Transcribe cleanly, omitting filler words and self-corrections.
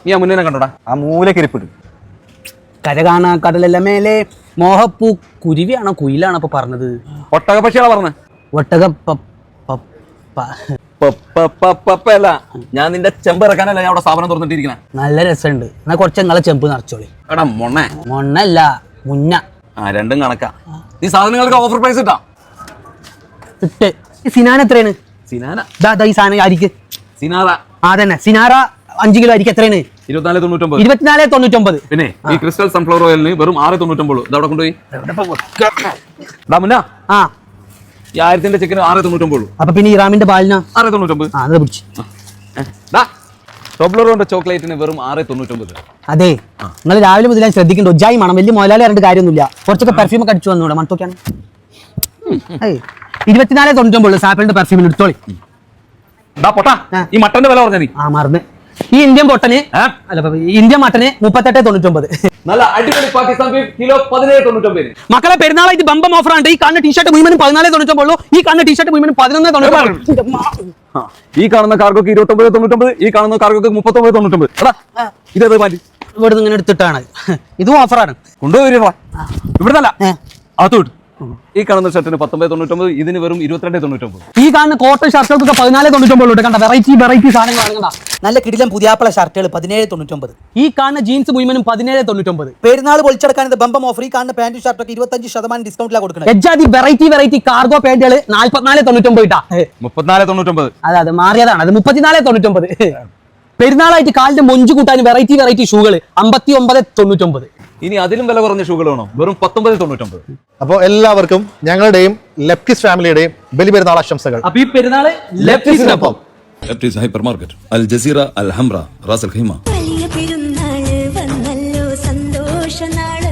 നീ ആ മുന്നേ കണ്ടോടാ, ആ മൂലക്കിരിപ്പിട്. കര കാണാ കടലല്ല മേലെ മോഹപ്പൂ കുരുവിയാണോ കുയിലാണോ ഇപ്പൊ പറഞ്ഞത്? ഒട്ടക പക്ഷികളാ പറഞ്ഞ. ഒട്ടക അല്ല, ഞാൻ നിന്റെ ചെമ്പ് ഇറക്കാനല്ല ഞാൻ അവിടെ സ്ഥാപനം തുറന്നിട്ടിരിക്കണേ. നല്ല രസമുണ്ട്. എന്നാ കുറച്ച് നിങ്ങളെ ചെമ്പ് നിറച്ചോളി. എടാ മൊണ്ണേ, മൊണ്ണല്ല മുന്ന. ആ രണ്ടും കണക്കാ. നീ സാധനങ്ങൾക്ക് ഓഫർ പ്രൈസ് ഇട്ടാ ഇട്ട്. സിനാന എത്രയാണ്? സിനാന ഈ സാധനം അരിക്ക് സിനാറ. ആ തന്നെ സിനാറ 5 കിലോ അരിക്ക് എത്രയാണ്? 24.99. 24.99. പിന്നെ ഈ ക്രിസ്റ്റൽ സൺഫ്ലവർ ഓയിലിന് വെറും 6.99. ഇത് അവിടെ കൊണ്ടുപോയി ആ 1000ന്റെ ചെക്കിന് 6.99. അപ്പൊ പിന്നെ ഇറാമിന്റെ പാലിനാ 6.99. അത് പിടിച്ചു. ടോബ്ലറോന്റെ ചോക്ലേറ്റിന് വെറും 6.99. അതെ, നിങ്ങൾ രാവിലെ മുതൽ ഞാൻ ശ്രദ്ധിക്കണ്ടോ? ജായി മണം വലിയ മുതലാളി പറഞ്ഞിട്ട് കാര്യമൊന്നുമില്ല. കുറച്ചൊക്കെ പെർഫ്യൂം ഒക്കെ അടിച്ചു വന്നൂടെ മണത്തോക്കാണ്. 24.99 സാപ്പിളിന്റെ പെർഫ്യൂമിന് എടുത്തോളി. പൊട്ടാ, ഈ മട്ടന്റെ വില പറഞ്ഞ നീ. ആ മറന്ന്. ഈ ഇന്ത്യൻ പൊട്ടന് അല്ല ഇന്ത്യൻ മട്ടന് 38.99. നല്ല അടിപൊളി പാകിസ്ഥാൻ ബീഫ് കിലോ 17.99. മക്കളെ പെരുന്നാളായിട്ട് ബമ്പം ഓഫർ ആണ്. ഈ കാണുന്ന ടീഷർട്ട് മുഴുവനും 14.99. ഈ കാണുന്ന ടീഷർട്ട് മുഴുവനും 11.99. ഈ കാണുന്ന കാർഗോക്ക് 29.99. ഈ കാണുന്ന കാർഗോക്ക് 39.99. എടാ ഇതേത് മാറ്റി ഇവിടുന്ന് ഇങ്ങനെ എടുത്തിട്ടാണ്. ഇതും ഓഫറാണ്. കൊണ്ടുപോയി ഇവിടുന്നല്ല അതോട്ട്. ഈ കാണുന്ന ഷർട്ടിന് 19.99. ഇതിന് വെറും 22.99. ഈ കാണുന്ന കോട്ടൺ ഷർട്ടുകൾക്ക് 14.99. കണ്ട വെറൈറ്റി സാധനങ്ങളാണ്. കണ്ട നല്ല കിടിലൻ പുതിയാപ്പള ഷർട്ടുകൾ 17.99. ഈ കാണുന്ന ജീൻസ് മുഴുവനും 17.99. പെരുന്നാൾ പൊളിച്ചെടുക്കാൻ ബമ്പം ഓഫർ. ഈ കാണുന്ന പാന്റ് ഷർട്ടൊക്കെ 25% ഡിസ്കൗണ്ടിലാണ് കൊടുക്കുന്നത്. എജാതി വെറൈറ്റി കാർഗോ പാന്റുകൾ 44.99. 34.99. അതെ മാറിയതാണ്. അത് 34.99. പെരുന്നാളായിട്ട് കാലിന്റെ മൊഞ്ചു കൂട്ടാൻ വെറൈറ്റി ഷൂകൾ 59.99. ഇനി അതിലും വില കുറഞ്ഞ ഷൂകൾ വേണോ? വെറും 19.99. അപ്പോൾ എല്ലാവർക്കും ഞങ്ങളുടെയും ലെപ്റ്റിസ് ഫാമിലിയുടെയും ബലിപെരുന്നാൾ ആശംസകൾ. അപ്പൊ ഈ പെരുന്നാള് ലെപ്റ്റിസിനൊപ്പം. ലെപ്റ്റിസ് ഹൈപ്പർ മാർക്കറ്റ്, അൽ ജസീറ, അൽ ഹംറ, റാസ് അൽ ഖൈമ. വലിയ പെരുന്നാള് വന്നല്ലോ, സന്തോഷനാള്.